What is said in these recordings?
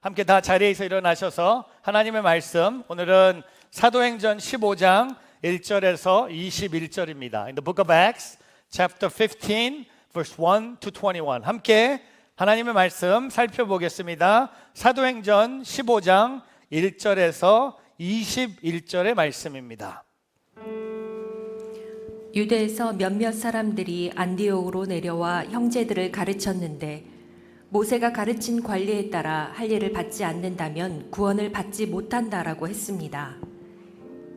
함께 다 자리에서 일어나셔서 하나님의 말씀, 오늘은 사도행전 15장 1절에서 21절입니다. In the book of Acts, chapter 15, verse 1 to 21. 함께 하나님의 말씀 살펴보겠습니다. 사도행전 15장 1절에서 21절의 말씀입니다. 유대에서 몇몇 사람들이 안디옥으로 내려와 형제들을 가르쳤는데 모세가 가르친 관리에 따라 할 일을 받지 않는다면 구원을 받지 못한다라고 했습니다.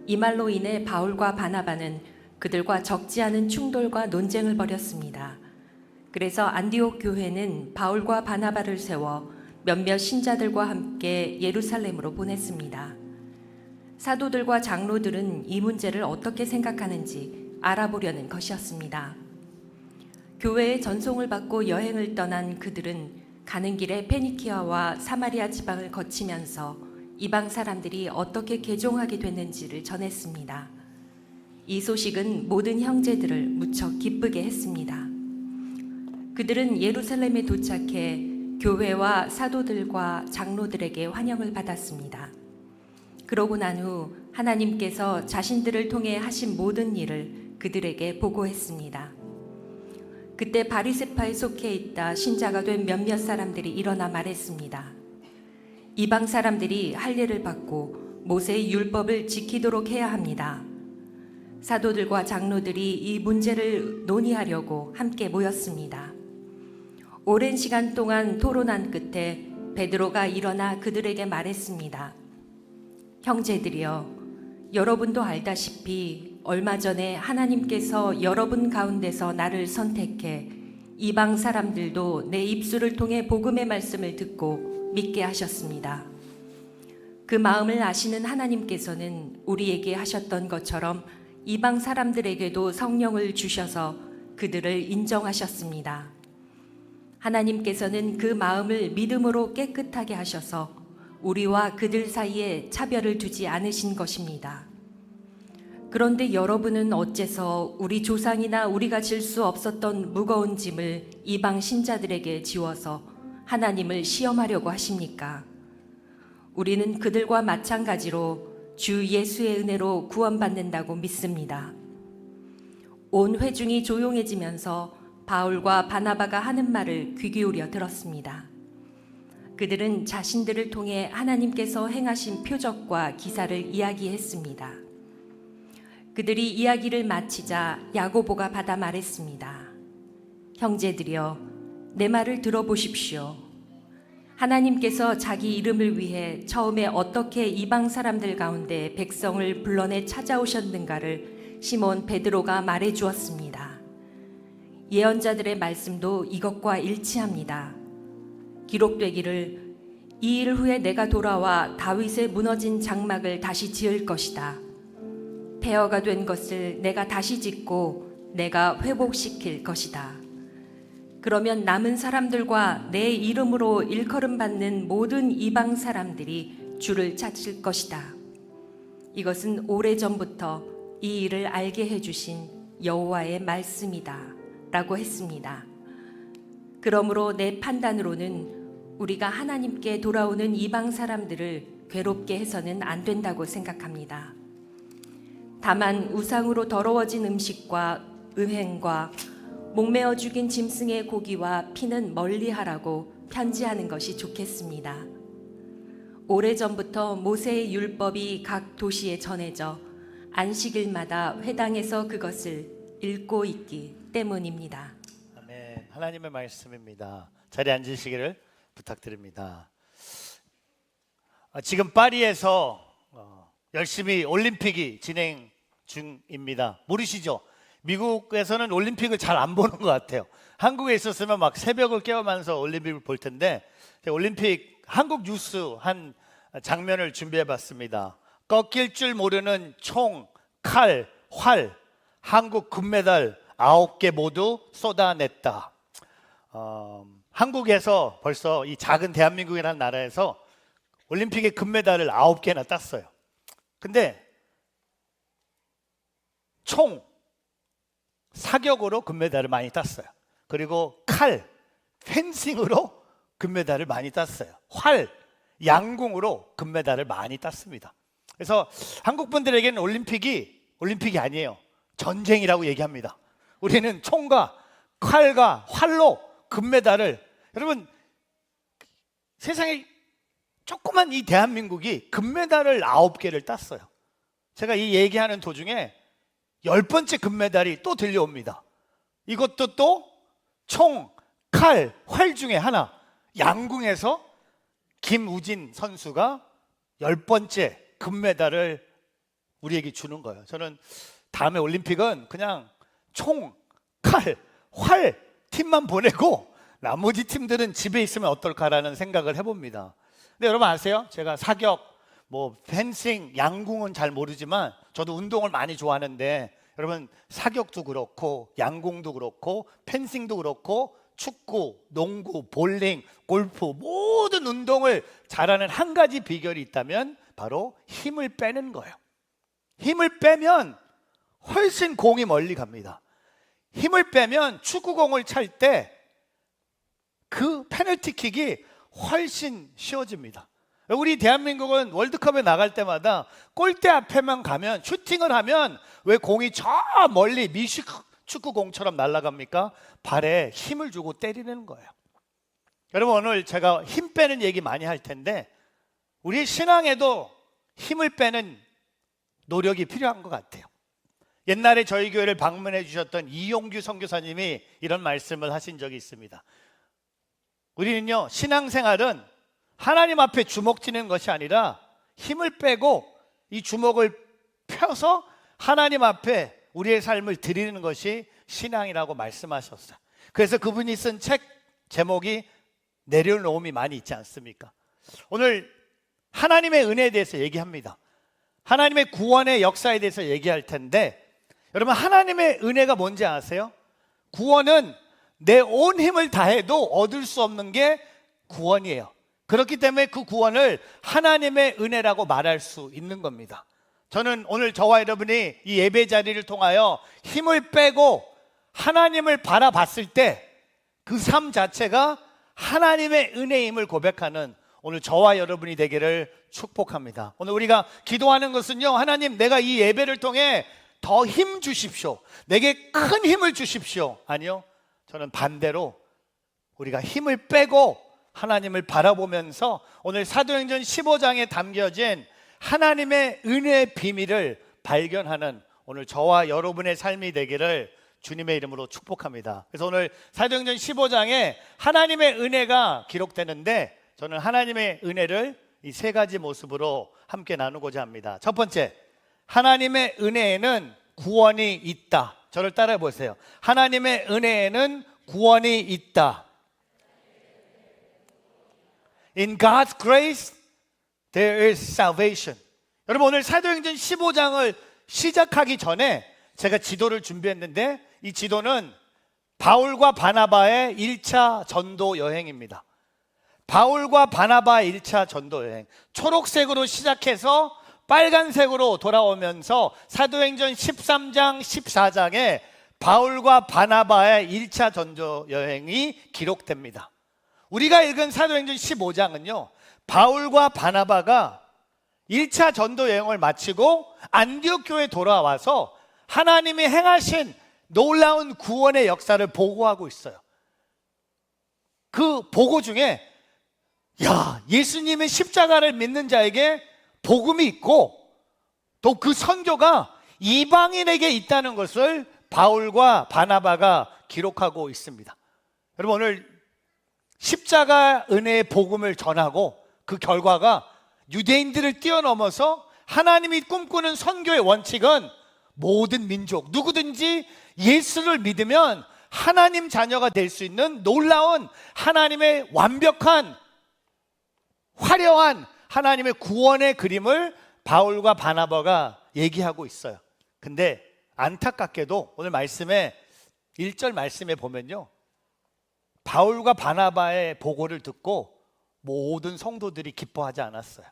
이 말로 인해 바울과 바나바는 그들과 적지 않은 충돌과 논쟁을 벌였습니다. 그래서 안디옥 교회는 바울과 바나바를 세워 몇몇 신자들과 함께 예루살렘으로 보냈습니다. 사도들과 장로들은 이 문제를 어떻게 생각하는지 알아보려는 것이었습니다. 교회의 전송을 받고 여행을 떠난 그들은 가는 길에 페니키아와 사마리아 지방을 거치면서 이방 사람들이 어떻게 개종하게 됐는지를 전했습니다. 이 소식은 모든 형제들을 무척 기쁘게 했습니다. 그들은 예루살렘에 도착해 교회와 사도들과 장로들에게 환영을 받았습니다. 그러고 난 후 하나님께서 자신들을 통해 하신 모든 일을 그들에게 보고했습니다. 그때 바리새파에 속해 있다 신자가 된 몇몇 사람들이 일어나 말했습니다. 이방 사람들이 할 일을 받고 모세의 율법을 지키도록 해야 합니다. 사도들과 장로들이 이 문제를 논의하려고 함께 모였습니다. 오랜 시간 동안 토론한 끝에 베드로가 일어나 그들에게 말했습니다. 형제들이여, 여러분도 알다시피 얼마 전에 하나님께서 여러분 가운데서 나를 선택해 이방 사람들도 내 입술을 통해 복음의 말씀을 듣고 믿게 하셨습니다. 그 마음을 아시는 하나님께서는 우리에게 하셨던 것처럼 이방 사람들에게도 성령을 주셔서 그들을 인정하셨습니다. 하나님께서는 그 마음을 믿음으로 깨끗하게 하셔서 우리와 그들 사이에 차별을 두지 않으신 것입니다. 그런데 여러분은 어째서 우리 조상이나 우리가 질 수 없었던 무거운 짐을 이방 신자들에게 지워서 하나님을 시험하려고 하십니까? 우리는 그들과 마찬가지로 주 예수의 은혜로 구원받는다고 믿습니다. 온 회중이 조용해지면서 바울과 바나바가 하는 말을 귀 기울여 들었습니다. 그들은 자신들을 통해 하나님께서 행하신 표적과 기사를 이야기했습니다. 그들이 이야기를 마치자 야고보가 받아 말했습니다. 형제들이여, 내 말을 들어보십시오. 하나님께서 자기 이름을 위해 처음에 어떻게 이방 사람들 가운데 백성을 불러내 찾아오셨는가를 시몬 베드로가 말해 주었습니다. 예언자들의 말씀도 이것과 일치합니다. 기록되기를 이 일 후에 내가 돌아와 다윗의 무너진 장막을 다시 지을 것이다. 폐허가 된 것을 내가 다시 짓고 내가 회복시킬 것이다. 그러면 남은 사람들과 내 이름으로 일컬음 받는 모든 이방 사람들이 주를 찾을 것이다. 이것은 오래전부터 이 일을 알게 해주신 여호와의 말씀이다 라고 했습니다. 그러므로 내 판단으로는 우리가 하나님께 돌아오는 이방 사람들을 괴롭게 해서는 안 된다고 생각합니다. 다만 우상으로 더러워진 음식과 음행과 목매어 죽인 짐승의 고기와 피는 멀리하라고 편지하는 것이 좋겠습니다. 오래전부터 모세의 율법이 각 도시에 전해져 안식일마다 회당에서 그것을 읽고 있기 때문입니다. 아멘. 하나님의 말씀입니다. 자리에 앉으시기를 부탁드립니다. 지금 파리에서 열심히 올림픽이 진행 중입니다. 모르시죠? 미국에서는 올림픽을 잘 안 보는 것 같아요. 한국에 있었으면 막 새벽을 깨우면서 올림픽을 볼 텐데, 올림픽 한국 뉴스 한 장면을 준비해 봤습니다. 꺾일 줄 모르는 총, 칼, 활, 한국 금메달 9개 모두 쏟아냈다. 한국에서 벌써 이 작은 대한민국이라는 나라에서 올림픽의 금메달을 9개나 땄어요. 근데 총, 사격으로 금메달을 많이 땄어요. 그리고 칼, 펜싱으로 금메달을 많이 땄어요. 활, 양궁으로 금메달을 많이 땄습니다. 그래서 한국 분들에게는 올림픽이 아니에요. 전쟁이라고 얘기합니다. 우리는 총과 칼과 활로 금메달을, 여러분 세상에 조그만 이 대한민국이 금메달을 9개를 땄어요. 제가 이 얘기하는 도중에 10번째 금메달이 또 들려옵니다. 이것도 또 총, 칼, 활 중에 하나, 양궁에서 김우진 선수가 10번째 금메달을 우리에게 주는 거예요. 저는 다음에 올림픽은 그냥 총, 칼, 활 팀만 보내고 나머지 팀들은 집에 있으면 어떨까라는 생각을 해봅니다. 근데 여러분 아세요? 제가 사격, 펜싱, 양궁은 잘 모르지만 저도 운동을 많이 좋아하는데, 여러분 사격도 그렇고 양궁도 그렇고 펜싱도 그렇고 축구, 농구, 볼링, 골프 모든 운동을 잘하는 한 가지 비결이 있다면 바로 힘을 빼는 거예요. 힘을 빼면 훨씬 공이 멀리 갑니다. 힘을 빼면 축구공을 찰 때 그 페널티킥이 훨씬 쉬워집니다. 우리 대한민국은 월드컵에 나갈 때마다 골대 앞에만 가면, 슈팅을 하면 왜 공이 저 멀리 미식 축구공처럼 날아갑니까? 발에 힘을 주고 때리는 거예요. 여러분 오늘 제가 힘 빼는 얘기 많이 할 텐데 우리 신앙에도 힘을 빼는 노력이 필요한 것 같아요. 옛날에 저희 교회를 방문해 주셨던 이용규 선교사님이 이런 말씀을 하신 적이 있습니다. 우리는요, 신앙생활은 하나님 앞에 주먹 쥐는 것이 아니라 힘을 빼고 이 주먹을 펴서 하나님 앞에 우리의 삶을 드리는 것이 신앙이라고 말씀하셨어요. 그래서 그분이 쓴 책 제목이 내려놓음이 많이 있지 않습니까? 오늘 하나님의 은혜에 대해서 얘기합니다. 하나님의 구원의 역사에 대해서 얘기할 텐데, 여러분 하나님의 은혜가 뭔지 아세요? 구원은 내 온 힘을 다해도 얻을 수 없는 게 구원이에요. 그렇기 때문에 그 구원을 하나님의 은혜라고 말할 수 있는 겁니다. 저는 오늘 저와 여러분이 이 예배 자리를 통하여 힘을 빼고 하나님을 바라봤을 때 그 삶 자체가 하나님의 은혜임을 고백하는 오늘 저와 여러분이 되기를 축복합니다. 오늘 우리가 기도하는 것은요, 하나님 내가 이 예배를 통해 더 힘 주십시오, 내게 큰 힘을 주십시오. 아니요, 저는 반대로 우리가 힘을 빼고 하나님을 바라보면서 오늘 사도행전 15장에 담겨진 하나님의 은혜의 비밀을 발견하는 오늘 저와 여러분의 삶이 되기를 주님의 이름으로 축복합니다. 그래서 오늘 사도행전 15장에 하나님의 은혜가 기록되는데, 저는 하나님의 은혜를 이 세 가지 모습으로 함께 나누고자 합니다. 첫 번째, 하나님의 은혜에는 구원이 있다. 저를 따라해 보세요. 하나님의 은혜에는 구원이 있다. In God's grace, there is salvation. 여러분 오늘 사도행전 15장을 시작하기 전에 제가 지도를 준비했는데, 이 지도는 바울과 바나바의 1차 전도 여행입니다. 바울과 바나바의 1차 전도 여행, 초록색으로 시작해서 빨간색으로 돌아오면서 사도행전 13장 14장에 바울과 바나바의 1차 전도 여행이 기록됩니다. 우리가 읽은 사도행전 15장은요, 바울과 바나바가 1차 전도 여행을 마치고 안디옥 교회에 돌아와서 하나님이 행하신 놀라운 구원의 역사를 보고하고 있어요. 그 보고 중에 예수님의 십자가를 믿는 자에게 복음이 있고 또 그 선교가 이방인에게 있다는 것을 바울과 바나바가 기록하고 있습니다. 여러분 오늘 십자가 은혜의 복음을 전하고 그 결과가 유대인들을 뛰어넘어서 하나님이 꿈꾸는 선교의 원칙은 모든 민족 누구든지 예수를 믿으면 하나님 자녀가 될 수 있는 놀라운 하나님의 완벽한 화려한 하나님의 구원의 그림을 바울과 바나바가 얘기하고 있어요. 근데 안타깝게도 오늘 말씀에 1절 말씀에 보면요, 바울과 바나바의 보고를 듣고 모든 성도들이 기뻐하지 않았어요.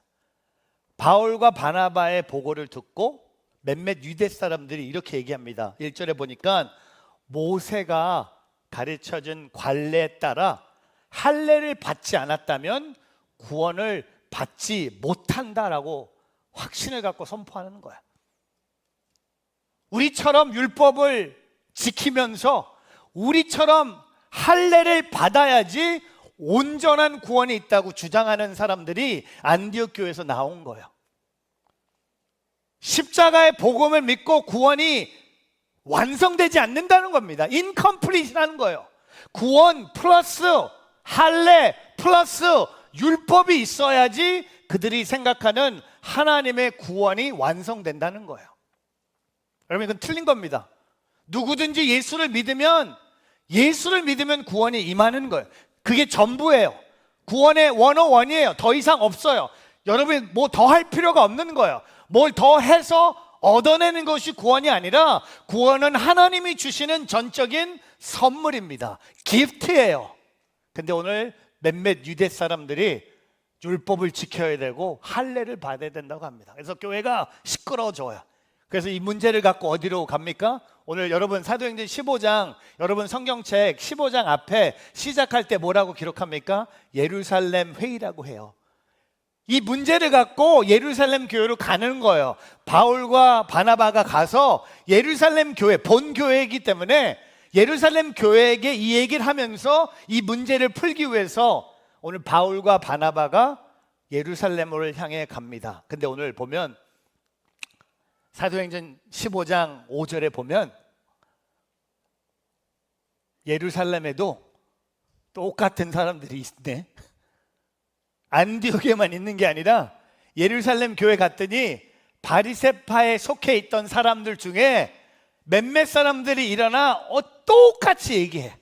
바울과 바나바의 보고를 듣고 몇몇 유대 사람들이 이렇게 얘기합니다. 1절에 보니까 모세가 가르쳐준 관례에 따라 할례를 받지 않았다면 구원을 받지 못한다라고 확신을 갖고 선포하는 거야. 우리처럼 율법을 지키면서 우리처럼 할례를 받아야지 온전한 구원이 있다고 주장하는 사람들이 안디옥 교회에서 나온 거예요. 십자가의 복음을 믿고 구원이 완성되지 않는다는 겁니다. incomplete라는 거예요. 구원 플러스 할례 플러스 율법이 있어야지 그들이 생각하는 하나님의 구원이 완성된다는 거예요. 여러분, 이건 틀린 겁니다. 누구든지 예수를 믿으면 구원이 임하는 거예요. 그게 전부예요. 구원의 101이에요. 더 이상 없어요. 여러분이 뭐 더 할 필요가 없는 거예요. 뭘 더 해서 얻어내는 것이 구원이 아니라 구원은 하나님이 주시는 전적인 선물입니다. 기프트예요. 근데 오늘 몇몇 유대 사람들이 율법을 지켜야 되고 할례를 받아야 된다고 합니다. 그래서 교회가 시끄러워져요. 그래서 이 문제를 갖고 어디로 갑니까? 오늘 여러분 사도행전 15장, 여러분 성경책 15장 앞에 시작할 때 뭐라고 기록합니까? 예루살렘 회의라고 해요. 이 문제를 갖고 예루살렘 교회로 가는 거예요. 바울과 바나바가 가서 예루살렘 교회, 본 교회이기 때문에 예루살렘 교회에게 이 얘기를 하면서 이 문제를 풀기 위해서 오늘 바울과 바나바가 예루살렘을 향해 갑니다. 근데 오늘 보면 사도행전 15장 5절에 보면 예루살렘에도 똑같은 사람들이 있네. 안디옥에만 있는 게 아니라 예루살렘 교회 갔더니 바리새파에 속해 있던 사람들 중에 몇몇 사람들이 일어나 똑같이 얘기해.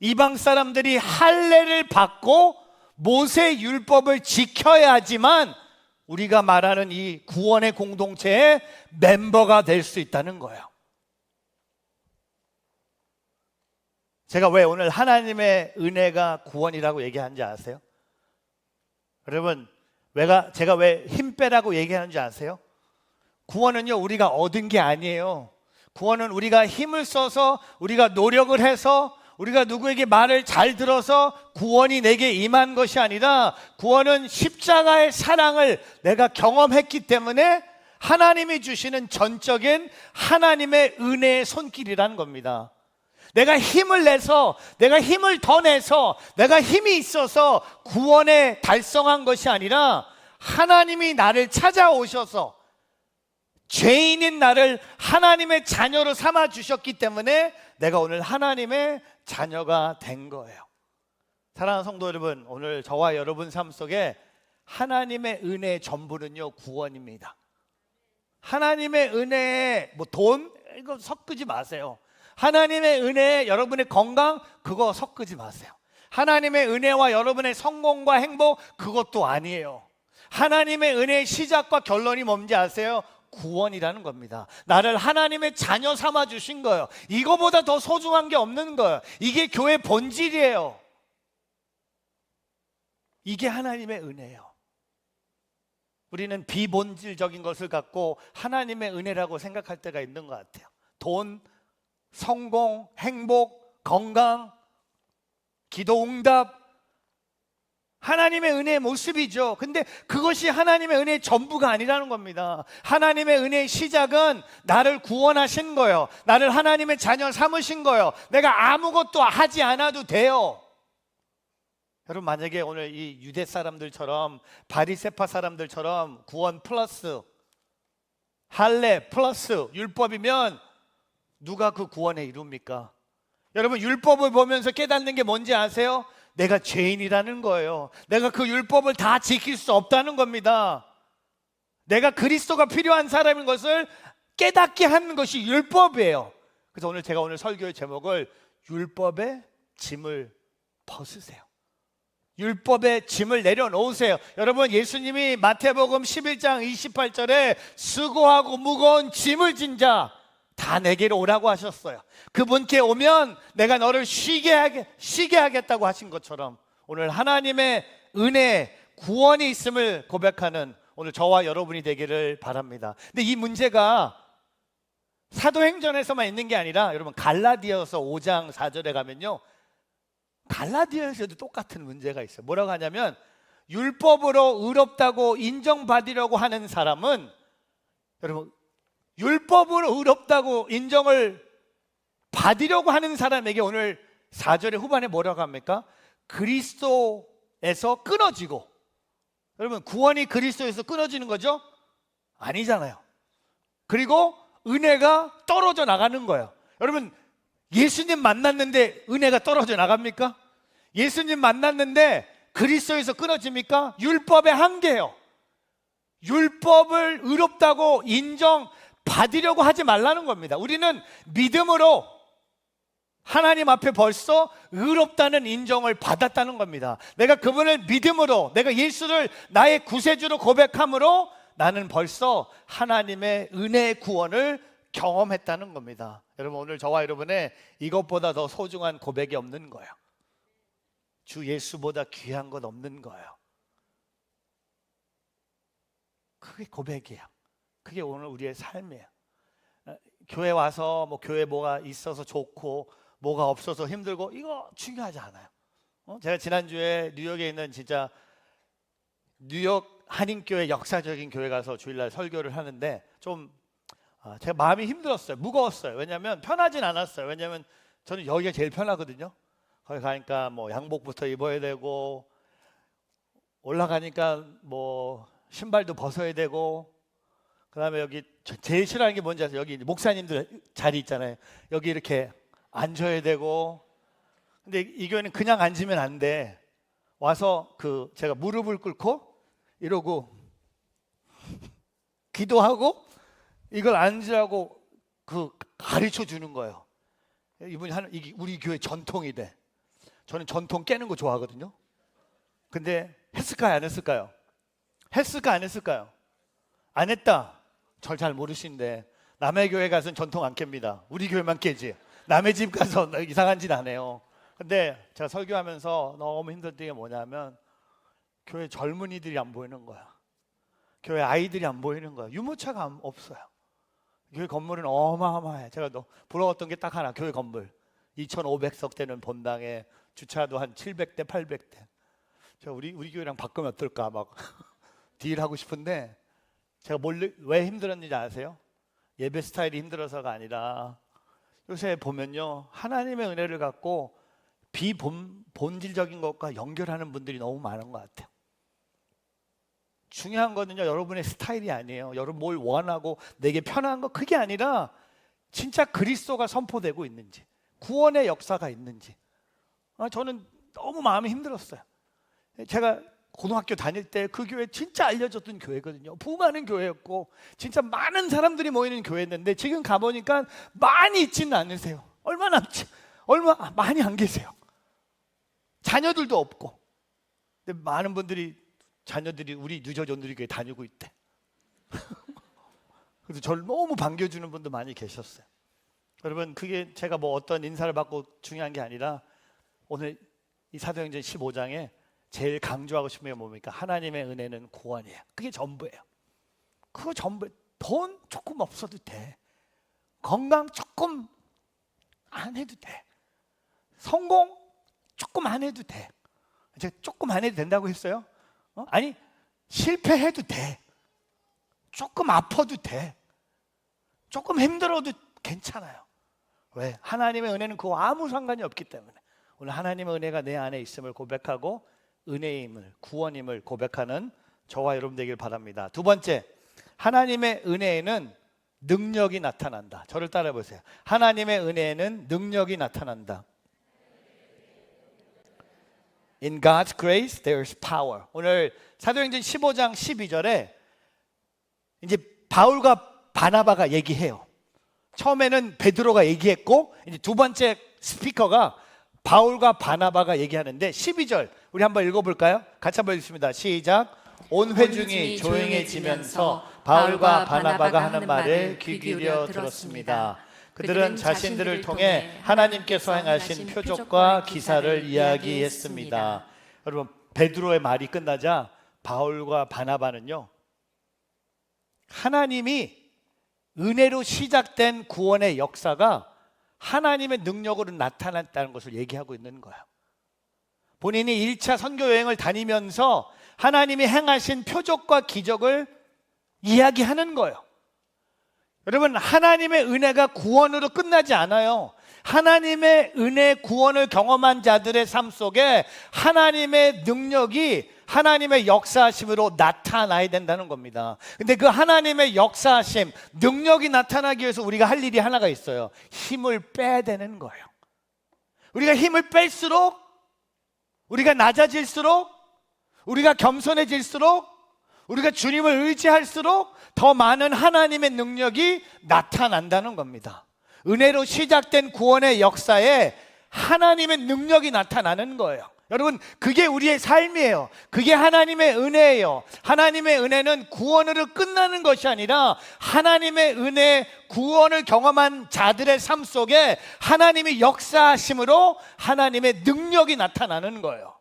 이방 사람들이 할례를 받고 모세 율법을 지켜야지만 우리가 말하는 이 구원의 공동체의 멤버가 될 수 있다는 거예요. 제가 왜 오늘 하나님의 은혜가 구원이라고 얘기하는지 아세요? 여러분, 제가 왜 힘 빼라고 얘기하는지 아세요? 구원은요, 우리가 얻은 게 아니에요. 구원은 우리가 힘을 써서, 우리가 노력을 해서, 우리가 누구에게 말을 잘 들어서 구원이 내게 임한 것이 아니라 구원은 십자가의 사랑을 내가 경험했기 때문에 하나님이 주시는 전적인 하나님의 은혜의 손길이라는 겁니다. 내가 힘을 내서, 내가 힘을 더 내서, 내가 힘이 있어서 구원에 달성한 것이 아니라 하나님이 나를 찾아오셔서 죄인인 나를 하나님의 자녀로 삼아 주셨기 때문에 내가 오늘 하나님의 자녀가 된 거예요. 사랑하는 성도 여러분, 오늘 저와 여러분 삶 속에 하나님의 은혜의 전부는요, 구원입니다. 하나님의 은혜에 돈 이거 섞지 마세요. 하나님의 은혜에 여러분의 건강 그거 섞지 마세요. 하나님의 은혜와 여러분의 성공과 행복 그것도 아니에요. 하나님의 은혜의 시작과 결론이 뭔지 아세요? 구원이라는 겁니다. 나를 하나님의 자녀 삼아 주신 거예요. 이거보다 더 소중한 게 없는 거예요. 이게 교회 본질이에요. 이게 하나님의 은혜예요. 우리는 비본질적인 것을 갖고 하나님의 은혜라고 생각할 때가 있는 것 같아요. 돈, 성공, 행복, 건강, 기도 응답, 하나님의 은혜의 모습이죠. 근데 그것이 하나님의 은혜의 전부가 아니라는 겁니다. 하나님의 은혜의 시작은 나를 구원하신 거예요. 나를 하나님의 자녀 삼으신 거예요. 내가 아무것도 하지 않아도 돼요. 여러분, 만약에 오늘 이 유대 사람들처럼 바리새파 사람들처럼 구원 플러스 할례 플러스 율법이면 누가 그 구원에 이룹니까? 여러분, 율법을 보면서 깨닫는 게 뭔지 아세요? 내가 죄인이라는 거예요. 내가 그 율법을 다 지킬 수 없다는 겁니다. 내가 그리스도가 필요한 사람인 것을 깨닫게 하는 것이 율법이에요. 그래서 오늘 제가 오늘 설교의 제목을 율법의 짐을 벗으세요. 율법의 짐을 내려놓으세요. 여러분, 예수님이 마태복음 11장 28절에 수고하고 무거운 짐을 진 자 다 내게로 오라고 하셨어요. 그분께 오면 내가 너를 쉬게 하겠다고 하신 것처럼 오늘 하나님의 은혜, 구원이 있음을 고백하는 오늘 저와 여러분이 되기를 바랍니다. 근데 이 문제가 사도행전에서만 있는 게 아니라 여러분 갈라디아서 5장 4절에 가면요, 갈라디아에서도 똑같은 문제가 있어요. 뭐라고 하냐면 율법으로 의롭다고 인정받으려고 하는 사람은, 여러분, 율법으로 의롭다고 인정을 받으려고 하는 사람에게 오늘 4절의 후반에 뭐라고 합니까? 그리스도에서 끊어지고. 여러분, 구원이 그리스도에서 끊어지는 거죠? 아니잖아요. 그리고 은혜가 떨어져 나가는 거예요. 여러분, 예수님 만났는데 은혜가 떨어져 나갑니까? 예수님 만났는데 그리스도에서 끊어집니까? 율법의 한계예요. 율법을 의롭다고 인정받으려고 하지 말라는 겁니다. 우리는 믿음으로 하나님 앞에 벌써 의롭다는 인정을 받았다는 겁니다. 내가 그분을 믿음으로, 내가 예수를 나의 구세주로 고백함으로 나는 벌써 하나님의 은혜의 구원을 경험했다는 겁니다. 여러분, 오늘 저와 여러분의 이것보다 더 소중한 고백이 없는 거예요. 주 예수보다 귀한 건 없는 거예요. 그게 고백이에요. 그게 오늘 우리의 삶이에요. 교회 와서 뭐 교회 뭐가 있어서 좋고 뭐가 없어서 힘들고 이거 중요하지 않아요. 제가 지난주에 뉴욕에 있는 진짜 뉴욕 한인교회 역사적인 교회 가서 주일날 설교를 하는데 좀 제가 마음이 힘들었어요. 무거웠어요. 왜냐하면 편하진 않았어요. 왜냐하면 저는 여기가 제일 편하거든요. 거기 가니까 뭐 양복부터 입어야 되고 올라가니까 뭐 신발도 벗어야 되고, 그다음에 여기 제일 싫어하는 게 뭔지 아세요? 여기 목사님들 자리 있잖아요. 여기 이렇게 앉아야 되고. 근데 이 교회는 그냥 앉으면 안 돼. 와서 제가 무릎을 꿇고 이러고 기도하고 이걸 앉으라고 가르쳐 주는 거예요. 이분이 이게 우리 교회 전통이 돼. 저는 전통 깨는 거 좋아하거든요. 근데 했을까요, 안 했을까요? 했을까, 안 했을까요? 안 했다. 절 잘 모르시는데 남의 교회 가서는 전통 안 깹니다. 우리 교회만 깨지. 남의 집 가서 이상한 짓 안 해요. 근데 제가 설교하면서 너무 힘들던 게 뭐냐면 교회 젊은이들이 안 보이는 거야. 교회 아이들이 안 보이는 거야. 유모차가 없어요. 교회 건물은 어마어마해. 제가 부러웠던 게 딱 하나, 교회 건물 2,500석 되는 본당에 주차도 한 700대 800대. 제가 우리 교회랑 바꾸면 어떨까 막 딜하고 싶은데, 제가 왜 힘들었는지 아세요? 예배 스타일이 힘들어서가 아니라 요새 보면요, 하나님의 은혜를 갖고 비본질적인 것과 연결하는 분들이 너무 많은 것 같아요. 중요한 거는요, 여러분의 스타일이 아니에요. 여러분 뭘 원하고 내게 편한 거, 그게 아니라 진짜 그리스도가 선포되고 있는지, 구원의 역사가 있는지. 저는 너무 마음이 힘들었어요. 제가 고등학교 다닐 때 그 교회 진짜 알려졌던 교회거든요. 부흥하는 교회였고 진짜 많은 사람들이 모이는 교회였는데 지금 가보니까 많이 있지는 않으세요. 얼마 많이 안 계세요. 자녀들도 없고. 근데 많은 분들이 자녀들이 우리 뉴저존누리교회 다니고 있대. 그래서 저를 너무 반겨주는 분도 많이 계셨어요. 여러분, 그게 제가 뭐 어떤 인사를 받고 중요한 게 아니라 오늘 이 사도행전 15장에 제일 강조하고 싶은 게 뭡니까? 하나님의 은혜는 구원이에요. 그게 전부예요. 그거 전부. 돈 조금 없어도 돼. 건강 조금 안 해도 돼. 성공 조금 안 해도 돼. 제가 조금 안 해도 된다고 했어요? 아니, 실패해도 돼. 조금 아파도 돼. 조금 힘들어도 괜찮아요. 왜? 하나님의 은혜는 그거 아무 상관이 없기 때문에. 오늘 하나님의 은혜가 내 안에 있음을 고백하고 은혜임을, 구원임을 고백하는 저와 여러분 되길 바랍니다. 두 번째, 하나님의 은혜에는 능력이 나타난다. 저를 따라해 보세요. 하나님의 은혜에는 능력이 나타난다. In God's grace, there's power. 오늘 사도행전 15장 12절에 이제 바울과 바나바가 얘기해요. 처음에는 베드로가 얘기했고 이제 두 번째 스피커가 바울과 바나바가 얘기하는데 12절 우리 한번 읽어볼까요? 같이 한번 읽습니다. 시작. 온 회중이 조용해지면서 바울과 바나바가 하는 말을 귀 기울여 들었습니다. 그들은 자신들을 통해 하나님께서 행하신 표적과 기사를 이야기했습니다. 여러분, 베드로의 말이 끝나자 바울과 바나바는요, 하나님이 은혜로 시작된 구원의 역사가 하나님의 능력으로 나타났다는 것을 얘기하고 있는 거예요. 본인이 1차 선교 여행을 다니면서 하나님이 행하신 표적과 기적을 이야기하는 거예요. 여러분, 하나님의 은혜가 구원으로 끝나지 않아요. 하나님의 은혜 구원을 경험한 자들의 삶 속에 하나님의 능력이 하나님의 역사하심으로 나타나야 된다는 겁니다. 근데 그 하나님의 역사하심, 능력이 나타나기 위해서 우리가 할 일이 하나가 있어요. 힘을 빼야 되는 거예요. 우리가 힘을 뺄수록, 우리가 낮아질수록, 우리가 겸손해질수록, 우리가 주님을 의지할수록 더 많은 하나님의 능력이 나타난다는 겁니다. 은혜로 시작된 구원의 역사에 하나님의 능력이 나타나는 거예요. 여러분, 그게 우리의 삶이에요. 그게 하나님의 은혜예요. 하나님의 은혜는 구원으로 끝나는 것이 아니라 하나님의 은혜, 구원을 경험한 자들의 삶 속에 하나님이 역사하심으로 하나님의 능력이 나타나는 거예요.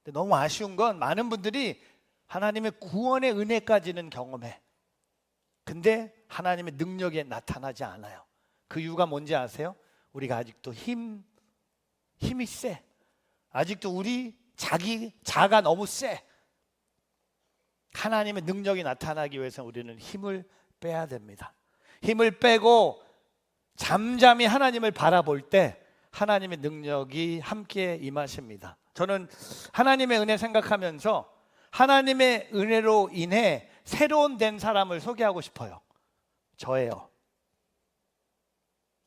근데 너무 아쉬운 건 많은 분들이 하나님의 구원의 은혜까지는 경험해. 근데 하나님의 능력이 나타나지 않아요. 그 이유가 뭔지 아세요? 우리가 아직도 힘이 세. 아직도 우리 자가 너무 세. 하나님의 능력이 나타나기 위해서 우리는 힘을 빼야 됩니다. 힘을 빼고 잠잠히 하나님을 바라볼 때 하나님의 능력이 함께 임하십니다. 저는 하나님의 은혜 생각하면서 하나님의 은혜로 인해 새로운 된 사람을 소개하고 싶어요. 저예요.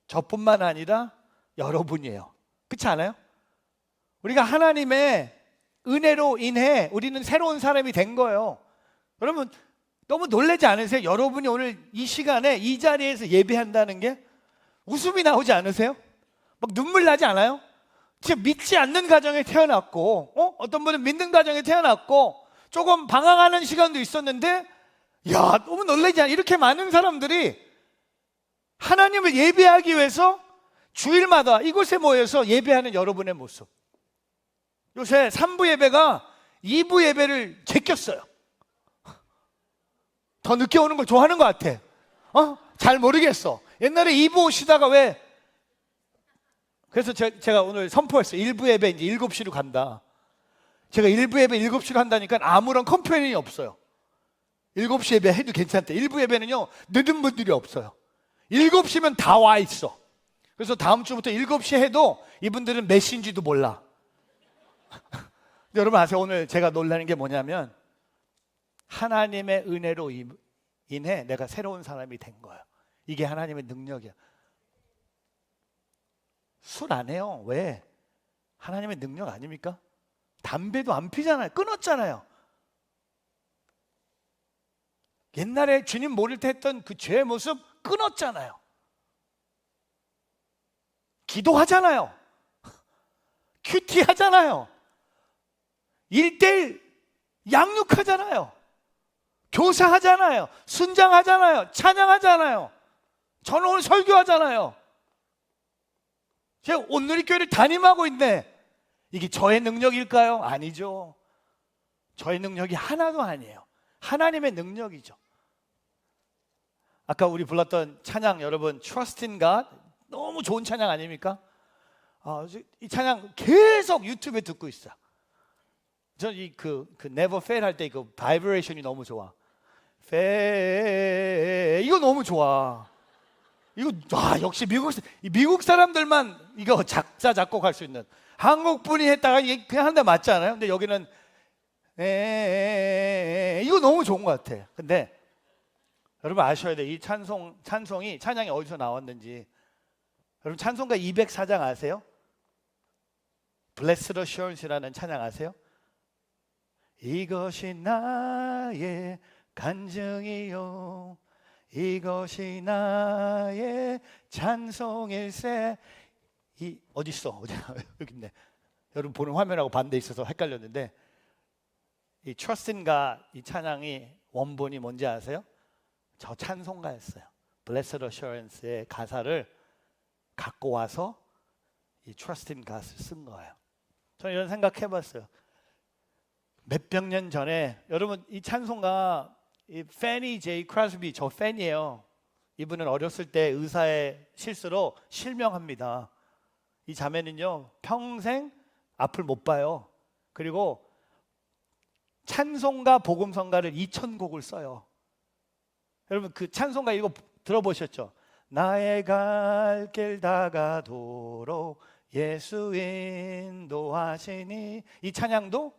저뿐만 아니라 여러분이에요. 그렇지 않아요? 우리가 하나님의 은혜로 인해 우리는 새로운 사람이 된 거예요. 여러분, 너무 놀라지 않으세요? 여러분이 오늘 이 시간에 이 자리에서 예배한다는 게 웃음이 나오지 않으세요? 막 눈물 나지 않아요? 진짜 믿지 않는 가정에 태어났고, 어떤 분은 믿는 가정에 태어났고, 조금 방황하는 시간도 있었는데, 야, 너무 놀라지 않아요? 이렇게 많은 사람들이 하나님을 예배하기 위해서 주일마다 이곳에 모여서 예배하는 여러분의 모습. 요새 3부 예배가 2부 예배를 제꼈어요. 더 늦게 오는 걸 좋아하는 것 같아. 잘 모르겠어. 옛날에 2부 오시다가 왜? 그래서 제가 오늘 선포했어요. 1부 예배 이제 7시로 간다. 제가 1부 예배 7시로 한다니까 아무런 컴플레인이 없어요. 7시 예배 해도 괜찮대. 1부 예배는요, 늦은 분들이 없어요. 7시면 다 와 있어. 그래서 다음 주부터 7시 해도 이분들은 몇 시인지도 몰라. 여러분 아세요? 오늘 제가 놀라는 게 뭐냐면 하나님의 은혜로 인해 내가 새로운 사람이 된 거예요. 이게 하나님의 능력이야. 술 안 해요. 왜? 하나님의 능력 아닙니까? 담배도 안 피잖아요. 끊었잖아요. 옛날에 주님 모를 때 했던 그 죄의 모습 끊었잖아요. 기도하잖아요. 큐티 하잖아요. 1:1 양육하잖아요. 교사하잖아요. 순장하잖아요. 찬양하잖아요. 저는 오늘 설교하잖아요. 제가 온누리교회를 담임하고 있네. 이게 저의 능력일까요? 아니죠. 저의 능력이 하나도 아니에요. 하나님의 능력이죠. 아까 우리 불렀던 찬양 여러분, Trust in God 너무 좋은 찬양 아닙니까? 이 찬양 계속 유튜브에 듣고 있어요. 저 그 Never Fail 할 때 그 바이브레이션이 너무 좋아. Fail 이거 너무 좋아. 이거 역시 미국 사람들만 이거 작사 작곡할 수 있는, 한국 분이 했다가 이게 그냥 한데 맞지 않아요? 근데 여기는 이거 너무 좋은 것 같아. 근데 여러분 아셔야 돼. 이 찬양이 어디서 나왔는지. 여러분 찬송가 204장 아세요? Blessed Assurance라는 찬양 아세요? 이것이 나의 간증이요, 이것이 나의 찬송일세. 어디 있어? 여기 있네. 여러분 보는 화면하고 반대 있어서 헷갈렸는데, 이 Trust in God 이 찬양이 원본이 뭔지 아세요? 저 찬송가였어요. Blessed Assurance의 가사를 갖고 와서 이 Trust in God을 쓴 거예요. 저는 이런 생각해봤어요. 몇백 년 전에 여러분 이 찬송가 이 패니 제이 크라스비 저 팬이에요. 이분은 어렸을 때 의사의 실수로 실명합니다. 이 자매는요 평생 앞을 못 봐요. 그리고 찬송가 복음성가를 2,000곡을 써요. 여러분 그 찬송가 이거 들어보셨죠? 나의 갈 길 다가도록 예수 인도하시니, 이 찬양도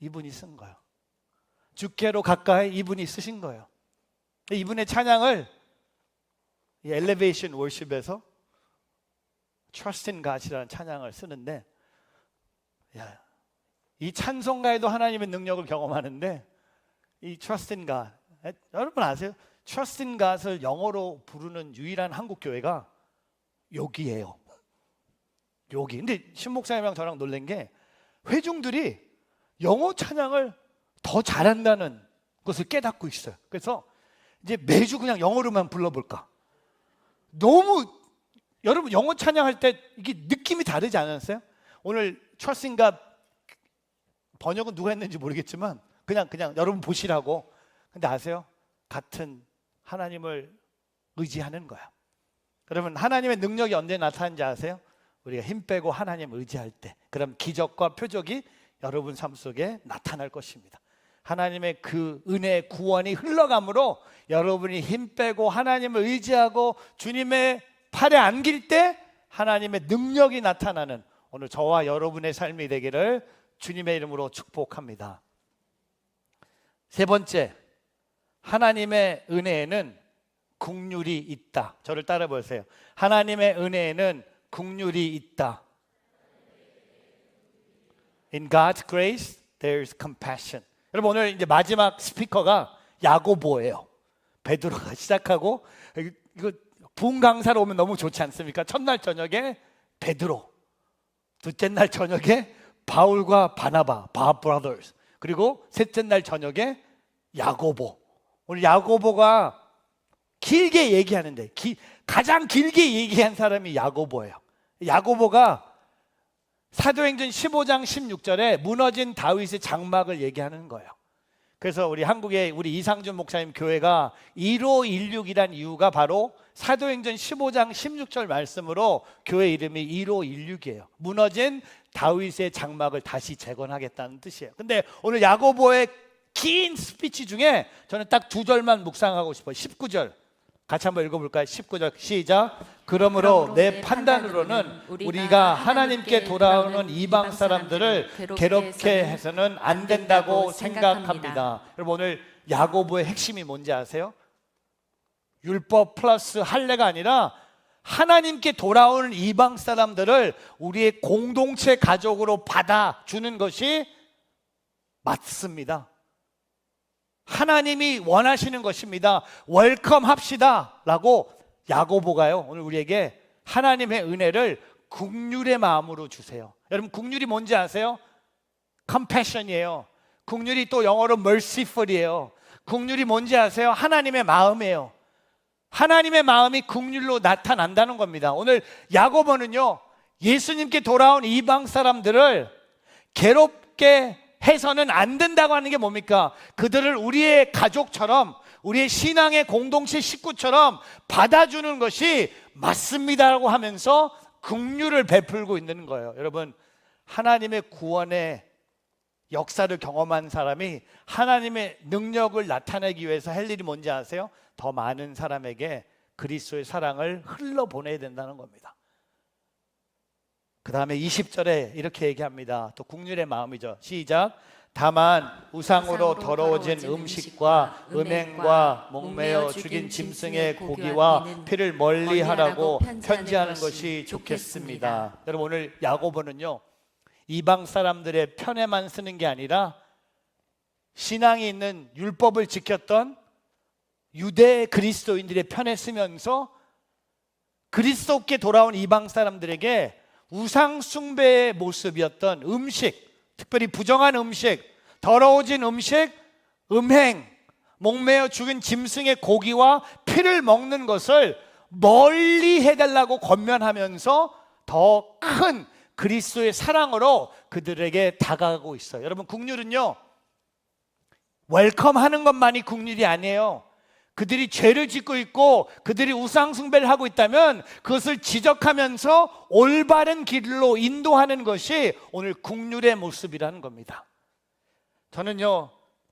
이분이 쓴 거예요. 주께로 가까이 이분이 쓰신 거예요. 이분의 찬양을 이 엘리베이션 월십에서 Trust in God이라는 찬양을 쓰는데, 야, 이 찬송가에도 하나님의 능력을 경험하는데 이 Trust in God, 여러분 아세요? Trust in God을 영어로 부르는 유일한 한국 교회가 여기예요. 여기. 근데 신 목사님이랑 저랑 놀란 게 회중들이 영어 찬양을 더 잘한다는 것을 깨닫고 있어요. 그래서 이제 매주 그냥 영어로만 불러볼까. 너무 여러분 영어 찬양할 때 이게 느낌이 다르지 않았어요? 오늘 Trust in God 번역은 누가 했는지 모르겠지만 그냥 여러분 보시라고. 근데 아세요? 같은 하나님을 의지하는 거야. 여러분 하나님의 능력이 언제 나타나는지 아세요? 우리가 힘 빼고 하나님을 의지할 때, 그럼 기적과 표적이 여러분 삶 속에 나타날 것입니다. 하나님의 그 은혜 구원이 흘러감으로 여러분이 힘 빼고 하나님을 의지하고 주님의 팔에 안길 때 하나님의 능력이 나타나는 오늘 저와 여러분의 삶이 되기를 주님의 이름으로 축복합니다. 세 번째, 하나님의 은혜에는 긍휼이 있다. 저를 따라 보세요. 하나님의 은혜에는 긍휼이 있다. In God's grace, there's compassion. 여러분 오늘 이제 마지막 스피커가 야고보예요. 베드로가 시작하고, 이거 부흥 강사로 오면 너무 좋지 않습니까? 첫날 저녁에 베드로, 둘째 날 저녁에 바울과 바나바, 바 브라더스, 그리고 셋째 날 저녁에 야고보. 오늘 야고보가 길게 얘기하는데 가장 길게 얘기한 사람이 야고보예요. 야고보가 사도행전 15장 16절에 무너진 다윗의 장막을 얘기하는 거예요. 그래서 우리 한국의 우리 이상준 목사님 교회가 1516이란 이유가 바로 사도행전 15장 16절 말씀으로 교회 이름이 1516이에요. 무너진 다윗의 장막을 다시 재건하겠다는 뜻이에요. 근데 오늘 야고보의 긴 스피치 중에 저는 딱 두 절만 묵상하고 싶어요. 19절 같이 한번 읽어볼까요? 19절 시작. 그러므로 내 판단으로는 우리가 하나님께 돌아오는 이방 사람들을 괴롭게 해서는 안 된다고 생각합니다. 여러분 오늘 야고보의 핵심이 뭔지 아세요? 율법 플러스 할례가 아니라 하나님께 돌아오는 이방 사람들을 우리의 공동체 가족으로 받아주는 것이 맞습니다. 하나님이 원하시는 것입니다. 웰컴 합시다 라고 야고보가요 오늘 우리에게 하나님의 은혜를 긍휼의 마음으로 주세요. 여러분 긍휼이 뭔지 아세요? compassion이에요. 긍휼이 또 영어로 merciful이에요. 긍휼이 뭔지 아세요? 하나님의 마음이에요. 하나님의 마음이 긍휼로 나타난다는 겁니다. 오늘 야고보는요 예수님께 돌아온 이방 사람들을 괴롭게 해서는 안 된다고 하는 게 뭡니까? 그들을 우리의 가족처럼, 우리의 신앙의 공동체 식구처럼 받아주는 것이 맞습니다라고 하면서 긍휼을 베풀고 있는 거예요. 여러분 하나님의 구원의 역사를 경험한 사람이 하나님의 능력을 나타내기 위해서 할 일이 뭔지 아세요? 더 많은 사람에게 그리스도의 사랑을 흘러보내야 된다는 겁니다. 그 다음에 20절에 이렇게 얘기합니다. 또 긍휼의 마음이죠. 시작. 다만 우상으로 더러워진 음식과 음행과 목매어 죽인 짐승의 고기와 피를 멀리하라고 편지하는 것이 좋겠습니다. 여러분 오늘 야고보는요 이방 사람들의 편에만 쓰는 게 아니라 신앙이 있는 율법을 지켰던 유대 그리스도인들의 편에 쓰면서 그리스도께 돌아온 이방 사람들에게 우상 숭배의 모습이었던 음식, 특별히 부정한 음식, 더러워진 음식, 음행, 목매어 죽은 짐승의 고기와 피를 먹는 것을 멀리 해달라고 권면하면서 더 큰 그리스도의 사랑으로 그들에게 다가가고 있어요. 여러분 긍휼은요 웰컴하는 것만이 긍휼이 아니에요. 그들이 죄를 짓고 있고 그들이 우상 숭배를 하고 있다면 그것을 지적하면서 올바른 길로 인도하는 것이 오늘 긍휼의 모습이라는 겁니다. 저는요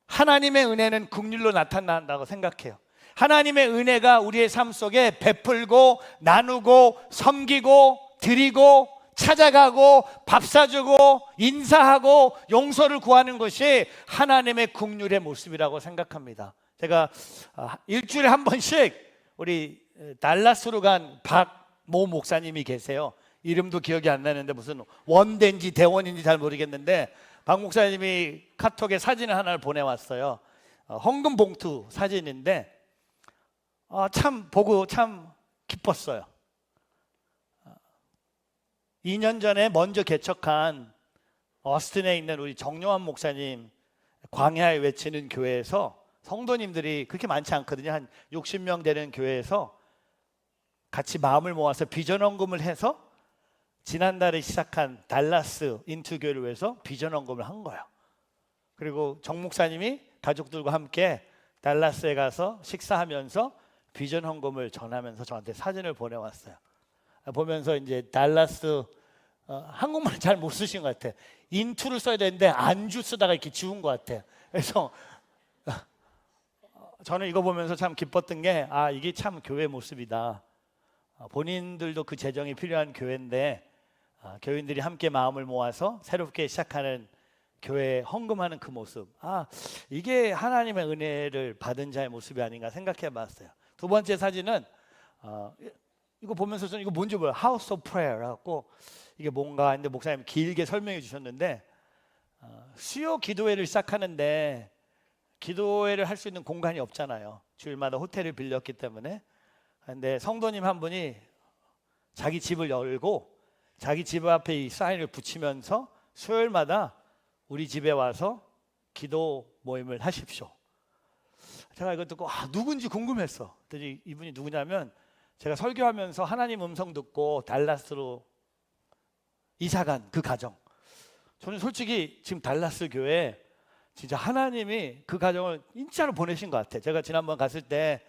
하나님의 은혜는 긍휼로 나타난다고 생각해요. 하나님의 은혜가 우리의 삶 속에 베풀고 나누고 섬기고 드리고 찾아가고 밥 사주고 인사하고 용서를 구하는 것이 하나님의 긍휼의 모습이라고 생각합니다. 제가 일주일에 한 번씩 우리 달라스로 간 박모 목사님이 계세요. 이름도 기억이 안 나는데 무슨 원대인지 대원인지 잘 모르겠는데 박 목사님이 카톡에 사진을 하나를 보내왔어요. 헌금 봉투 사진인데 참 보고 참 기뻤어요. 2년 전에 먼저 개척한 어스틴에 있는 우리 정요한 목사님 광야에 외치는 교회에서 성도님들이 그렇게 많지 않거든요. 한 60명 되는 교회에서 같이 마음을 모아서 비전 헌금을 해서 지난달에 시작한 달라스 인투교회를 위해서 비전 헌금을 한 거예요. 그리고 정 목사님이 가족들과 함께 달라스에 가서 식사하면서 비전 헌금을 전하면서 저한테 사진을 보내왔어요. 보면서 이제 달라스 한국말 잘 못 쓰신 것 같아. 인투를 써야 되는데 안주 쓰다가 이렇게 지운 것 같아. 그래서 저는 이거 보면서 참 기뻤던 게 이게 참 교회 모습이다. 본인들도 그 재정이 필요한 교회인데 교인들이 함께 마음을 모아서 새롭게 시작하는 교회에 헌금하는 그 모습, 이게 하나님의 은혜를 받은 자의 모습이 아닌가 생각해 봤어요. 두 번째 사진은 이거 보면서 저는 이거 뭔지 몰라요. House of Prayer 라고 이게 뭔가 했는데 목사님 길게 설명해 주셨는데 수요 기도회를 시작하는데 기도회를 할 수 있는 공간이 없잖아요. 주일마다 호텔을 빌렸기 때문에. 근데 성도님 한 분이 자기 집을 열고 자기 집 앞에 이 사인을 붙이면서 수요일마다 우리 집에 와서 기도 모임을 하십시오. 제가 이거 듣고 누군지 궁금했어. 그랬더니 이분이 누구냐면 제가 설교하면서 하나님 음성 듣고 달라스로 이사간 그 가정. 저는 솔직히 지금 달라스 교회 진짜 하나님이 그 가정을 진짜로 보내신 것 같아요. 제가 지난번 갔을 때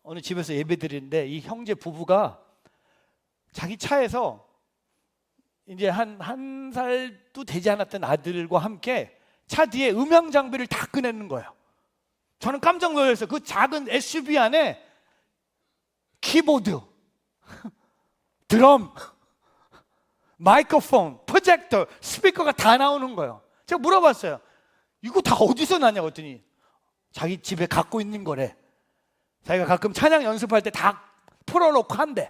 어느 집에서 예배 드리는데 이 형제 부부가 자기 차에서 이제 한 살도 되지 않았던 아들과 함께 차 뒤에 음향 장비를 다 꺼내는 거예요. 저는 깜짝 놀랐어요. 그 작은 SUV 안에 키보드, 드럼, 마이크로폰, 프로젝터, 스피커가 다 나오는 거예요. 제가 물어봤어요. 이거 다 어디서 나냐고 했더니 자기 집에 갖고 있는 거래. 자기가 가끔 찬양 연습할 때 다 풀어놓고 한대.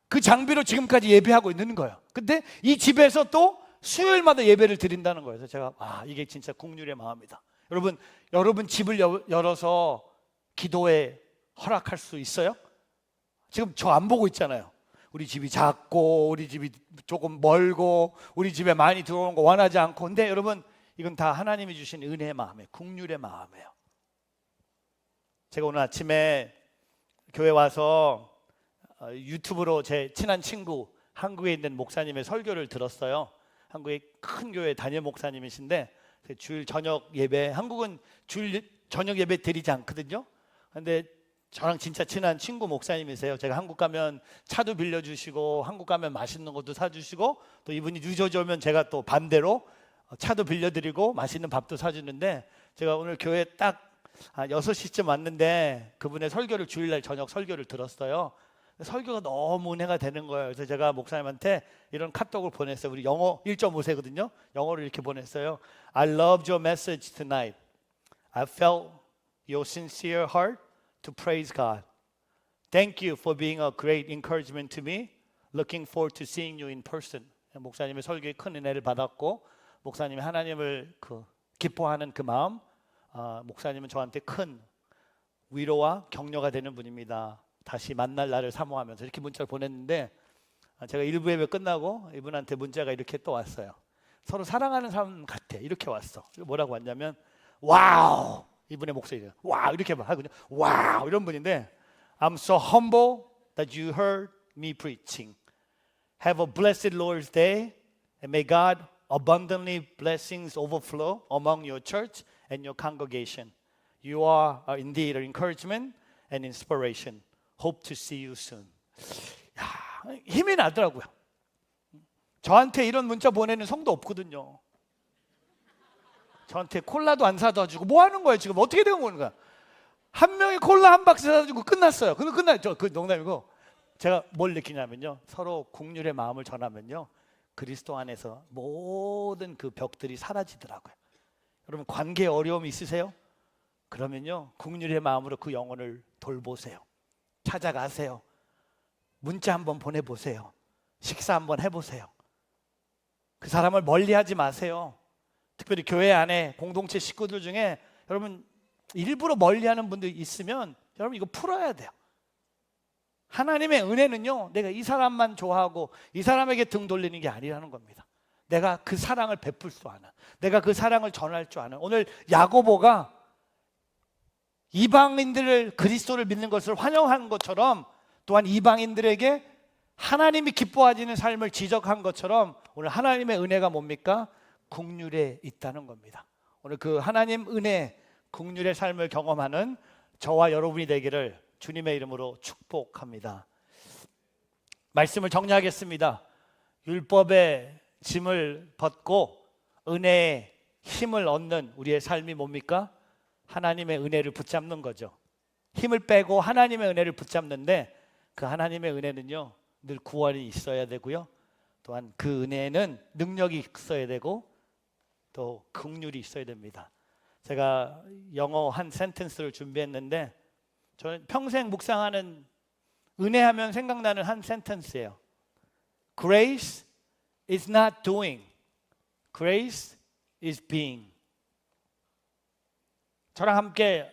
그 장비로 지금까지 예배하고 있는 거예요. 근데 이 집에서 또 수요일마다 예배를 드린다는 거예요. 그래서 제가 이게 진짜 긍휼의 마음이다. 여러분 집을 열어서 기도에 허락할 수 있어요? 지금 저 안 보고 있잖아요. 우리 집이 작고 우리 집이 조금 멀고 우리 집에 많이 들어오는 거 원하지 않고. 근데 여러분 이건 다 하나님이 주신 은혜의 마음이에요. 긍휼의 마음이에요. 제가 오늘 아침에 교회 와서 유튜브로 제 친한 친구 한국에 있는 목사님의 설교를 들었어요. 한국의 큰 교회 담임 목사님이신데 주일 저녁 예배, 한국은 주일 저녁 예배 드리지 않거든요. 근데 저랑 진짜 친한 친구 목사님이세요. 제가 한국 가면 차도 빌려주시고 한국 가면 맛있는 것도 사주시고 또 이분이 늦어져 오면 제가 또 반대로 차도 빌려드리고 맛있는 밥도 사주는데 제가 오늘 교회 딱 6시쯤 왔는데 그분의 설교를 주일날 저녁 설교를 들었어요. 설교가 너무 은혜가 되는 거예요. 그래서 제가 목사님한테 이런 카톡을 보냈어요. 우리 영어 1.5세거든요. 영어로 이렇게 보냈어요. I loved your message tonight. I felt your sincere heart to praise God. Thank you for being a great encouragement to me. Looking forward to seeing you in person. 목사님의 설교에 큰 은혜를 받았고 목사님이 하나님을 기뻐하는 그 마음, 목사님은 저한테 큰 위로와 격려가 되는 분입니다. 다시 만날 날을 사모하면서 이렇게 문자를 보냈는데 제가 일부 예배 끝나고 이분한테 문자가 이렇게 또 왔어요. 서로 사랑하는 사람 같아. 이렇게 왔어. 뭐라고 왔냐면 와우. 이분의 목소리가 와우 이렇게 하거든요. 와우 이런 분인데 I'm so humble that you heard me preaching. Have a blessed Lord's Day and may God abundantly blessings overflow among your church and your congregation. You are indeed an encouragement and inspiration. Hope to see you soon. 힘이 나더라고요. 저한테 이런 문자 보내는 성도 없거든요. 저한테 콜라도 안 사다 주고 뭐 하는 거예요 지금? 어떻게 된 거야? 한 명이 콜라 한 박스 사다 주고 끝났어요. 그 농담이고, 제가 뭘 느끼냐면요, 서로 긍휼의 마음을 전하면요, 그리스도 안에서 모든 그 벽들이 사라지더라고요. 여러분, 관계에 어려움이 있으세요? 그러면요, 긍휼의 마음으로 그 영혼을 돌보세요. 찾아가세요. 문자 한번 보내보세요. 식사 한번 해보세요. 그 사람을 멀리하지 마세요. 특별히 교회 안에 공동체 식구들 중에 여러분 일부러 멀리하는 분들 있으면 여러분 이거 풀어야 돼요. 하나님의 은혜는요, 내가 이 사람만 좋아하고 이 사람에게 등 돌리는 게 아니라는 겁니다. 내가 그 사랑을 베풀 수 아는, 내가 그 사랑을 전할 줄 아는. 오늘 야고보가 이방인들을 그리스도를 믿는 것을 환영한 것처럼, 또한 이방인들에게 하나님이 기뻐하시는 삶을 지적한 것처럼, 오늘 하나님의 은혜가 뭡니까? 긍휼에 있다는 겁니다. 오늘 그 하나님 은혜, 긍휼의 삶을 경험하는 저와 여러분이 되기를 주님의 이름으로 축복합니다. 말씀을 정리하겠습니다. 율법의 짐을 벗고 은혜의 힘을 얻는 우리의 삶이 뭡니까? 하나님의 은혜를 붙잡는 거죠. 힘을 빼고 하나님의 은혜를 붙잡는데, 그 하나님의 은혜는요, 늘 구원이 있어야 되고요, 또한 그 은혜에는 능력이 있어야 되고 또 긍휼이 있어야 됩니다. 제가 영어 한 센텐스를 준비했는데, 저는 평생 묵상하는, 은혜하면 생각나는 한 센텐스예요. Grace is not doing, grace is being. 저랑 함께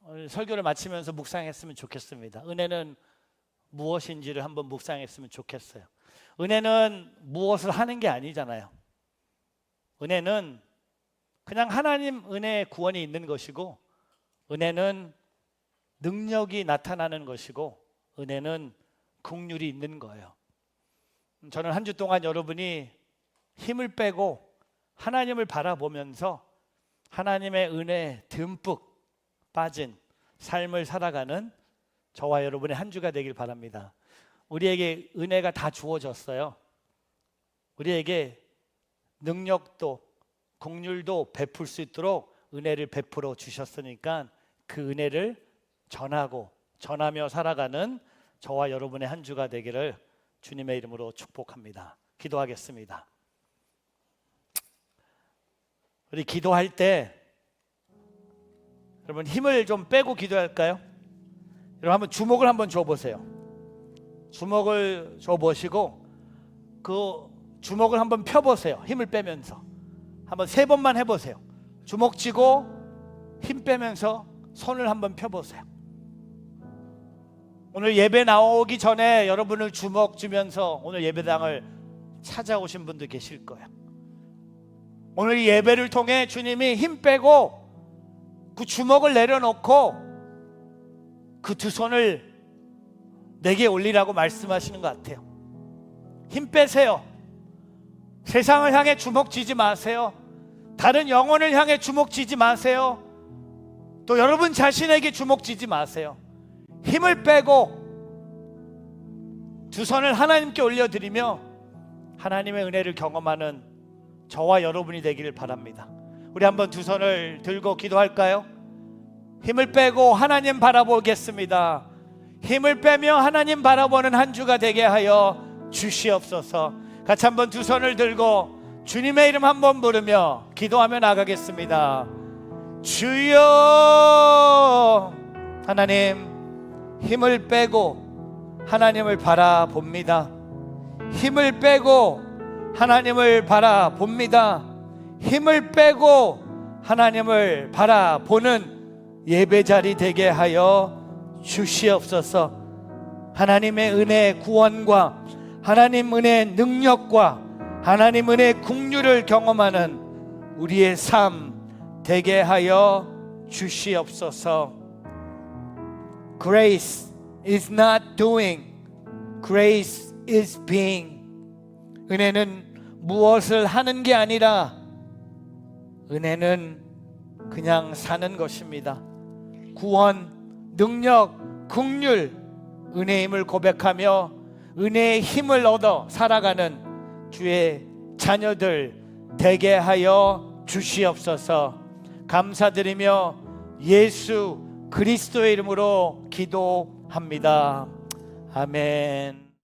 오늘 설교를 마치면서 묵상했으면 좋겠습니다. 은혜는 무엇인지를 한번 묵상했으면 좋겠어요. 은혜는 무엇을 하는 게 아니잖아요. 은혜는 그냥 하나님 은혜의 구원이 있는 것이고, 은혜는 능력이 나타나는 것이고, 은혜는 긍휼이 있는 거예요. 저는 한 주 동안 여러분이 힘을 빼고 하나님을 바라보면서 하나님의 은혜에 듬뿍 빠진 삶을 살아가는 저와 여러분의 한 주가 되길 바랍니다. 우리에게 은혜가 다 주어졌어요. 우리에게 능력도 긍휼도 베풀 수 있도록 은혜를 베풀어 주셨으니까 그 은혜를 전하며 살아가는 저와 여러분의 한 주가 되기를 주님의 이름으로 축복합니다. 기도하겠습니다. 우리 기도할 때 여러분 힘을 좀 빼고 기도할까요? 여러분 한번 주먹을 한번 줘보세요. 주먹을 줘보시고 그 주먹을 한번 펴보세요. 힘을 빼면서 한번 3번만 해보세요. 주먹 쥐고 힘 빼면서 손을 한번 펴보세요. 오늘 예배 나오기 전에 여러분을 주먹 쥐면서 오늘 예배당을 찾아오신 분들 계실 거예요. 오늘 이 예배를 통해 주님이 힘 빼고 그 주먹을 내려놓고 그 두 손을 내게 올리라고 말씀하시는 것 같아요. 힘 빼세요. 세상을 향해 주먹 쥐지 마세요. 다른 영혼을 향해 주먹 쥐지 마세요. 또 여러분 자신에게 주먹 쥐지 마세요. 힘을 빼고 두 손을 하나님께 올려드리며 하나님의 은혜를 경험하는 저와 여러분이 되기를 바랍니다. 우리 한번 두 손을 들고 기도할까요? 힘을 빼고 하나님 바라보겠습니다. 힘을 빼며 하나님 바라보는 한 주가 되게 하여 주시옵소서. 같이 한번 두 손을 들고 주님의 이름 한번 부르며 기도하며 나가겠습니다. 주여. 하나님, 힘을 빼고 하나님을 바라봅니다. 힘을 빼고 하나님을 바라봅니다. 힘을 빼고 하나님을 바라보는 예배자리 되게 하여 주시옵소서. 하나님의 은혜 구원과 하나님 은혜 능력과 하나님 은혜 긍휼을 경험하는 우리의 삶 되게 하여 주시옵소서. Grace is not doing, grace is being. 은혜는 무엇을 하는 게 아니라 은혜는 그냥 사는 것입니다. 구원, 능력, 긍휼, 은혜임을 고백하며 은혜의 힘을 얻어 살아가는 주의 자녀들 되게 하여 주시옵소서. 감사드리며 예수 그리스도의 이름으로 기도합니다. 아멘.